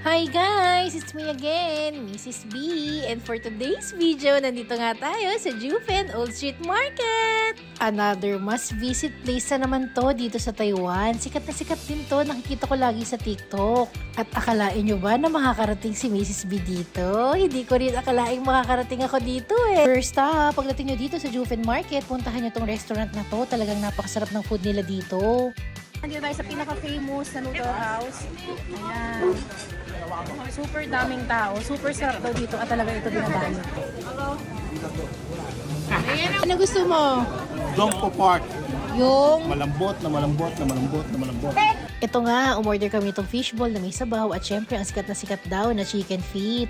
Hi guys! It's me again, Mrs. B. And for today's video, nandito nga tayo sa Jufen Old Street Market. Another must-visit place na naman to dito sa Taiwan. Sikat na sikat din to, nakikita ko lagi sa TikTok. At akalain nyo ba na makakarating si Mrs. B dito? Hindi ko rin akalaing makakarating ako dito eh. First up, pagdating nyo dito sa Jufen Market, puntahan nyo tong restaurant na to. Talagang napakasarap ng food nila dito. Nandito tayo sa pinaka-famous na noodle house. Ayan. Super daming tao. Super sarap daw dito at talaga ito binabanyo. Ano gusto mo? Dongpo Park. Yung Malambot. ito nga, umorder kami itong fishball na may sabaw at syempre ang sikat na sikat daw na chicken feet.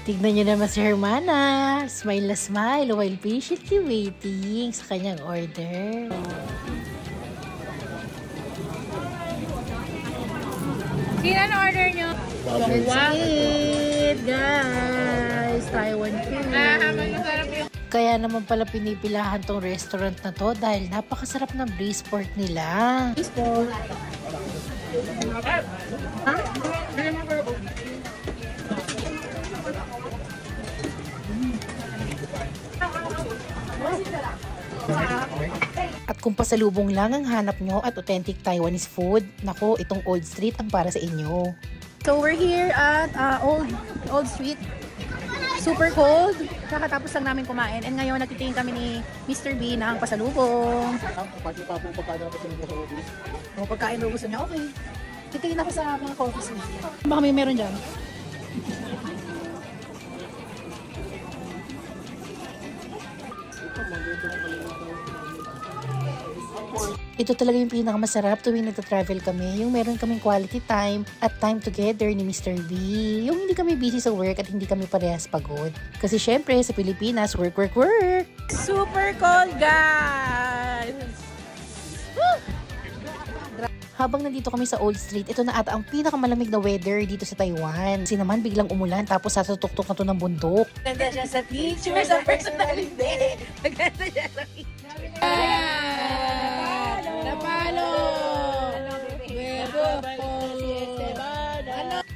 Tignan nyo naman si Hermana. Smile na smile while patiently waiting sa kanyang order. Sino na order nyo? Let's eat, guys! Taiwan food. Kaya naman pala pinipilahan tong restaurant na to dahil napakasarap ng braised pork nila. Braised pork. At kung pasalubong lang ang hanap nyo at authentic Taiwanese food, nako, itong Old Street ang para sa inyo. So we're here at Old Street. Super cold. Kakatapos lang namin kumain. And ngayon nagtitingin kami ni Mr. B ng pasalubong. Pagkain daw gusto niya, okay. Titingin ako sa mga coffees niya. Baka may meron dyan. Ito talaga yung pinakamasarap tuwing nagta-travel kami, yung meron kaming quality time at time together ni Mr. B. Yung hindi kami busy sa work at hindi kami parehas pagod. Kasi syempre sa Pilipinas, work! Super cold, guys! Habang nandito kami sa Old Street, ito na ata ang pinakamalamig na weather dito sa Taiwan. Kasi naman biglang umulan tapos sasutok-tok na to ng bundok. Ganda siya sa picture, sa personal hindi. Ganda siya sa picture. Napalo!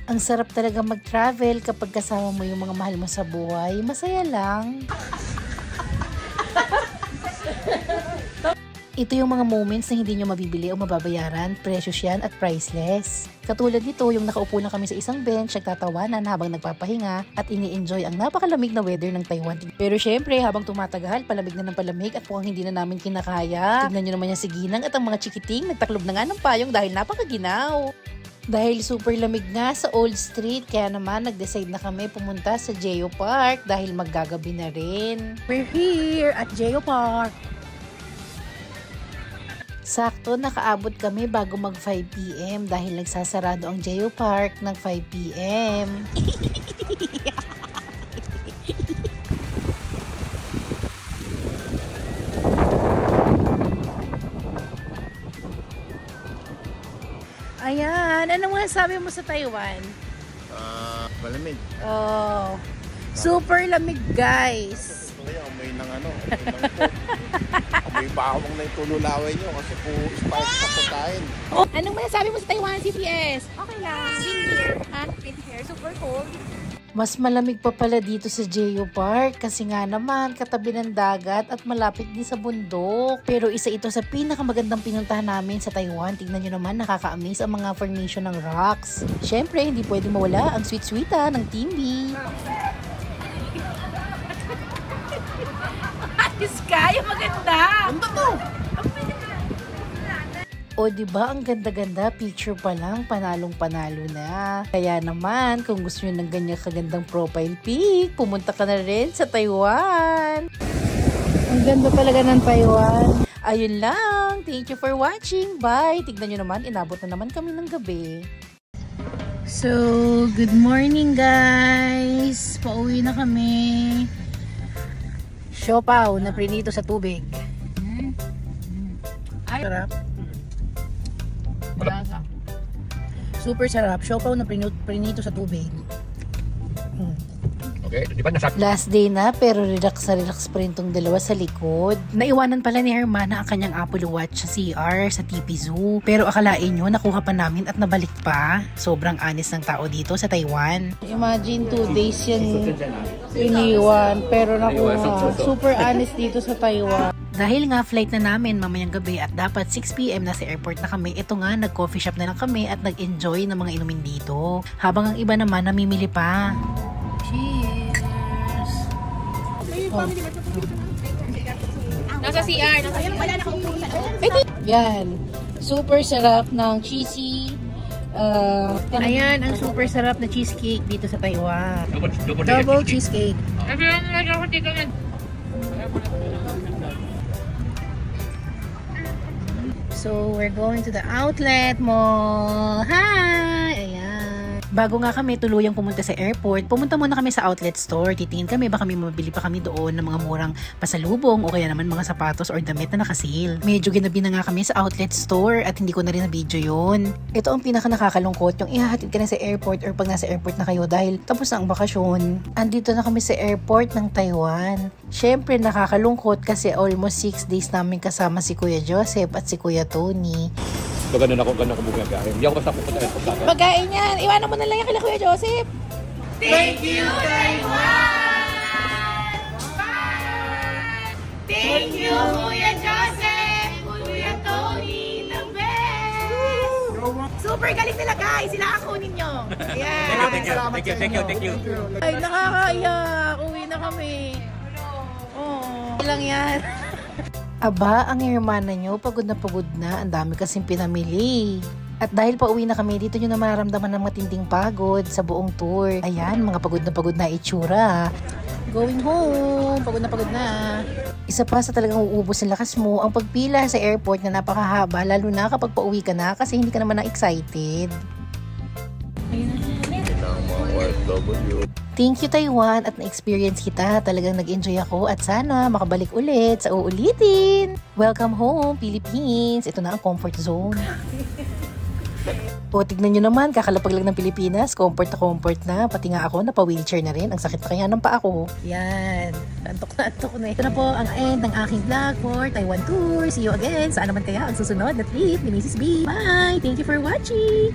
Ang sarap talaga mag-travel kapag kasama mo yung mga mahal mo sa buhay. Masaya lang. Ito yung mga moments na hindi nyo mabibili o mababayaran, precious yan at priceless. Katulad nito, yung nakaupo lang kami sa isang bench, nagtatawanan habang nagpapahinga at ini-enjoy ang napakalamig na weather ng Taiwan. Pero syempre, habang tumatagal, palamig na ng palamig at mukhang hindi na namin kinakaya. Tignan nyo naman yung si Ginang at ang mga chikiting, nagtaklob na nga ng payong dahil napakaginaw. Dahil super lamig nga sa Old Street, kaya naman nag-decide na kami pumunta sa Geo Park dahil maggagabi na rin. We're here at Geo Park. Sakto, nakaabot kami bago mag 5 PM dahil nagsasarado ang Geo Park ng 5 PM. Ayan, ano masasabi mo sa Taiwan? Malamig. Oh, super lamig, guys. Gusto kayo, amoy ng amoy bawang na yung tululaway nyo kasi po spice sa pagkain. Anong masasabi mo sa Taiwan, CPS? Okay lang. Been here. Super cold. Mas malamig pa pala dito sa Geo Park kasi nga naman katabi ng dagat at malapit din sa bundok. Pero isa ito sa pinakamagandang pinuntahan namin sa Taiwan. Tingnan nyo naman, nakaka-amaze ang mga formation ng rocks. Syempre, hindi pwede mawala ang sweet-sweeta ng Team B. Sky, maganda. Ganda to! O diba ang ganda-ganda, picture pa lang, panalong-panalo na. Kaya naman, kung gusto nyo ng ganyan kagandang profile pic, pumunta ka na rin sa Taiwan. Ang ganda talaga ng Taiwan. Ayun lang, thank you for watching. Bye! Tignan nyo naman, inabot na naman kami ng gabi. So, good morning guys! Pauwi na kami. Siopaw na prinito sa tubig. Ay, Sarap. Super sarap. Siopaw na prinito sa tubig. Okay, di ba nasa... Last day na pero relax pa rin tong dalawa sa likod. Naiwanan pala ni Hermana ang kanyang Apple Watch sa CR sa TP Zoo. Pero akalain nyo, nakuha pa namin at nabalik pa. Sobrang honest ng tao dito sa Taiwan. Imagine 2 days yan iniwan pero nakuha. Super honest dito sa Taiwan. Dahil nga flight na namin mamayang gabi at dapat 6 PM na sa airport na kami, ito nga nag-coffee shop na lang kami at nag-enjoy ng mga inumin dito. Habang ang iba naman namimili pa. Cheers! Oh. Nasa CR. Wala nakaupo sa Yan. Super sarap ng cheesy. Ayan, ang super sarap na cheesecake dito sa Taiwan. Double cheesecake. So, we're going to the outlet mall. Hi! Ayan. Bago nga kami tuluyang pumunta sa airport, pumunta muna kami sa outlet store. Titingin kami, baka may mabili pa kami doon ng mga murang pasalubong o kaya naman mga sapatos or damit na nakasil. Medyo ginabi na nga kami sa outlet store at hindi ko na rin na-video yun. Ito ang pinaka nakakalungkot, yung ihahatid ka na sa airport or pag nasa airport na kayo dahil tapos na ang bakasyon. Andito na kami sa airport ng Taiwan. Syempre nakakalungkot kasi almost 6 days namin kasama si Kuya Joseph at si Kuya Tony. So, ganun ako bumagahin. Hindi ako basta pupunta sa pagkakas. Pagkain yan. Iwanan mo na lang yan kila Kuya Joseph. Thank you, Taiwan! Thank you, Kuya Joseph! Kuya Tony, the best! Super galing nila guys! Sila ang kunin nyo! Ayan! Thank you. Ay, nakakaiyak! Uwi na kami! Oh, lang yan! Aba, ang Hermana nyo, pagod na. Ang dami kasing pinamili. At dahil pauwi na kami, dito nyo na mararamdaman ng matinding pagod sa buong tour. Ayan, mga pagod na itsura. Going home, pagod na. Isa pa sa talagang uubos ng lakas mo, ang pagpila sa airport na napakahaba, lalo na kapag pauwi ka na kasi hindi ka naman na excited. Thank you Taiwan at na-experience kita. Talagang nag-enjoy ako at sana makabalik ulit sa uulitin. Welcome home, Philippines. Ito na ang comfort zone. O, tignan nyo naman, kakalapag lang ng Pilipinas. Comfort na. Pati nga ako, napa-wheelchair na rin. Ang sakit na kaya ng paa ko. Yan. Antok na. Ito na po ang end ng aking vlog for Taiwan Tour. See you again. Saan naman kaya ang susunod na trip ni Mrs. B. Bye! Thank you for watching!